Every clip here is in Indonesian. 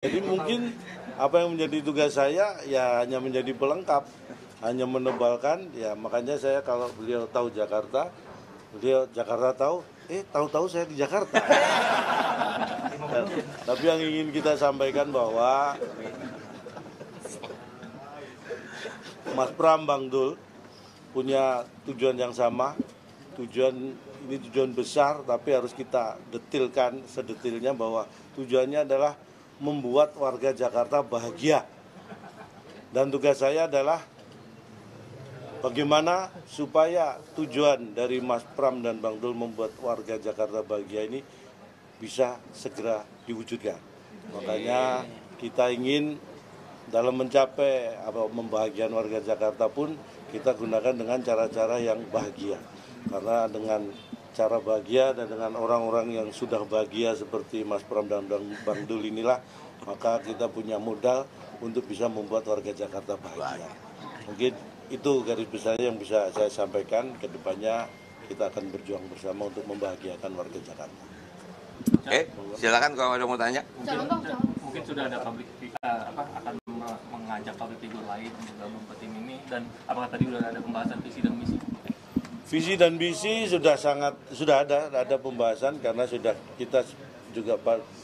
Jadi mungkin apa yang menjadi tugas saya ya hanya menjadi pelengkap, hanya menebalkan, ya makanya saya kalau beliau tahu Jakarta, beliau Jakarta tahu, tahu-tahu saya di Jakarta. Tapi yang ingin kita sampaikan bahwa Mas Pram, Bang Dul punya tujuan yang sama, ini tujuan besar, tapi harus kita detilkan sedetilnya bahwa tujuannya adalah membuat warga Jakarta bahagia. Dan tugas saya adalah bagaimana supaya tujuan dari Mas Pram dan Bang Dul membuat warga Jakarta bahagia ini bisa segera diwujudkan. Makanya kita ingin dalam mencapai membahagiakan warga Jakarta pun kita gunakan dengan cara-cara yang bahagia. Karena dengan cara bahagia dan dengan orang-orang yang sudah bahagia seperti Mas Pram dan Bang Dul inilah, maka kita punya modal untuk bisa membuat warga Jakarta bahagia. Mungkin itu garis besarnya yang bisa saya sampaikan. Ke depannya kita akan berjuang bersama untuk membahagiakan warga Jakarta. Silakan kalau ada mau tanya. Mungkin sudah ada akan mengajak public figure lain untuk gabung ke tim ini, dan apakah tadi sudah ada pembahasan visi dan misi? Visi dan misi sudah ada pembahasan karena sudah kita juga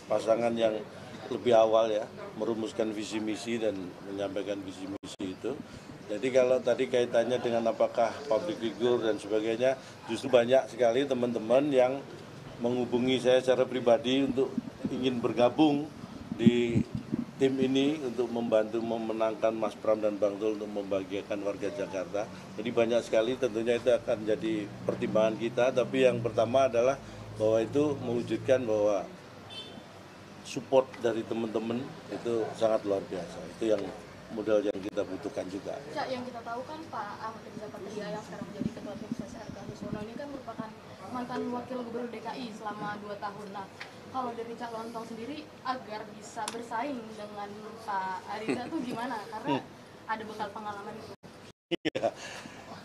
pasangan yang lebih awal ya merumuskan visi misi dan menyampaikan visi misi itu. Jadi kalau tadi kaitannya dengan apakah public figure dan sebagainya, justru banyak sekali teman-teman yang menghubungi saya secara pribadi untuk ingin bergabung di tim ini untuk membantu memenangkan Mas Pram dan Bang Dul untuk membahagiakan warga Jakarta. Jadi banyak sekali, tentunya itu akan jadi pertimbangan kita. Tapi yang pertama adalah bahwa itu mewujudkan bahwa support dari teman-teman itu sangat luar biasa. Itu yang modal yang kita butuhkan juga. Cak, yang kita tahu kan Pak Ahmad Riza Patria yang sekarang menjadi ketua tim ses RK Suwono ini kan merupakan mantan wakil gubernur DKI selama 2 tahun. Nah, kalau dari Cak Lontong sendiri agar bisa bersaing dengan Pak Ariza tuh gimana? Karena ada bekal pengalaman itu. Iya,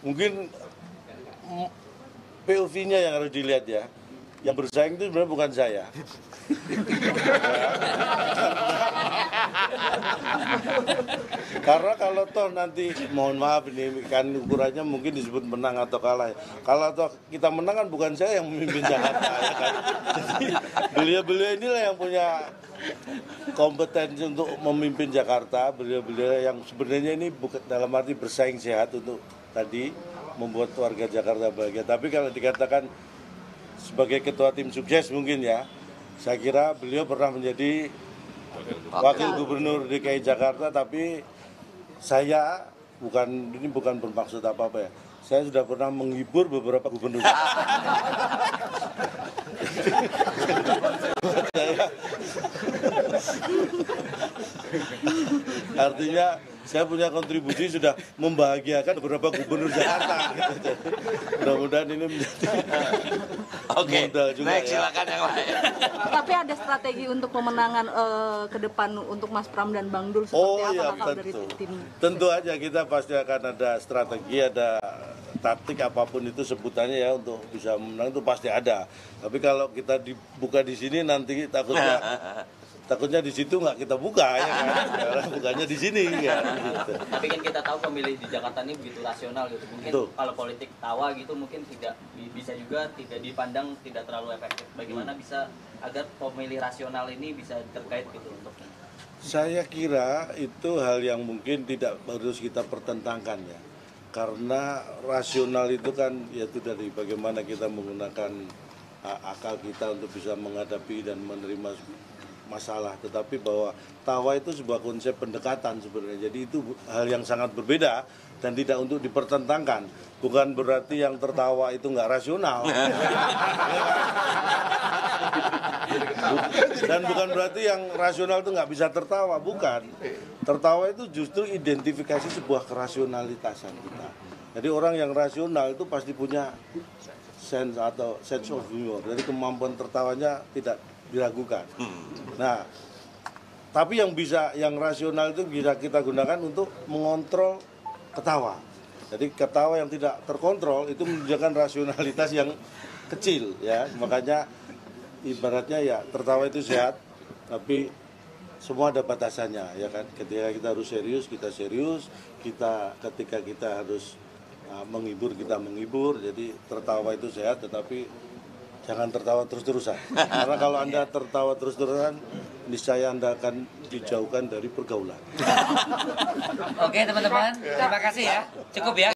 mungkin POV-nya yang harus dilihat ya. Yang bersaing itu sebenarnya bukan saya. Karena kalau toh nanti, mohon maaf ini kan ukurannya mungkin disebut menang atau kalah. Kalau toh kita menang kan bukan saya yang memimpin Jakarta ya kan. Jadi beliau-beliau inilah yang punya kompetensi untuk memimpin Jakarta. Beliau-beliau yang sebenarnya ini bukan dalam arti bersaing sehat untuk tadi membuat warga Jakarta bahagia. Tapi kalau dikatakan sebagai ketua tim sukses mungkin ya, saya kira beliau pernah menjadi wakil gubernur DKI Jakarta, tapi saya bukan bermaksud apa-apa ya. Saya sudah pernah menghibur beberapa gubernur. Artinya saya punya kontribusi sudah membahagiakan beberapa gubernur Jakarta. Gitu. Mudah-mudahan ini menjadi modal juga. Baik, silakan yang lain. Tapi ada strategi untuk pemenangan ke depan untuk Mas Pram dan Bang Dul seperti apa kalau dari tim? Tentu aja kita pasti akan ada strategi, ada taktik apapun itu sebutannya ya untuk bisa menang itu pasti ada. Tapi kalau kita dibuka di sini nanti takutnya di situ nggak kita buka ya kan, karena bukannya di sini ya. Gitu. Tapi kan kita tahu pemilih di Jakarta ini begitu rasional gitu. Mungkin kalau politik tawa gitu mungkin tidak bisa juga tidak dipandang tidak terlalu efektif. Bagaimana bisa agar pemilih rasional ini bisa terkait gitu untuk? Saya kira itu hal yang mungkin tidak harus kita pertentangkan ya. Karena rasional itu kan yaitu dari bagaimana kita menggunakan akal kita untuk bisa menghadapi dan menerima masalah. Tetapi bahwa tawa itu sebuah konsep pendekatan sebenarnya. Jadi itu hal yang sangat berbeda dan tidak untuk dipertentangkan. Bukan berarti yang tertawa itu nggak rasional. Dan bukan berarti yang rasional itu nggak bisa tertawa. Bukan. Tertawa itu justru identifikasi sebuah kerasionalitasan kita. Jadi orang yang rasional itu pasti punya sense of humor. Jadi kemampuan tertawanya tidak diragukan. Nah, tapi yang rasional itu bisa kita gunakan untuk mengontrol ketawa. Jadi ketawa yang tidak terkontrol itu menunjukkan rasionalitas yang kecil ya. Makanya ibaratnya ya tertawa itu sehat, tapi semua ada batasannya ya kan. Ketika kita harus serius, kita serius. Ketika kita harus menghibur, kita menghibur. Jadi tertawa itu sehat, tetapi jangan tertawa terus-terusan. Karena kalau Anda tertawa terus-terusan, niscaya Anda akan dijauhkan dari pergaulan. Oke teman-teman, terima kasih ya. Cukup ya.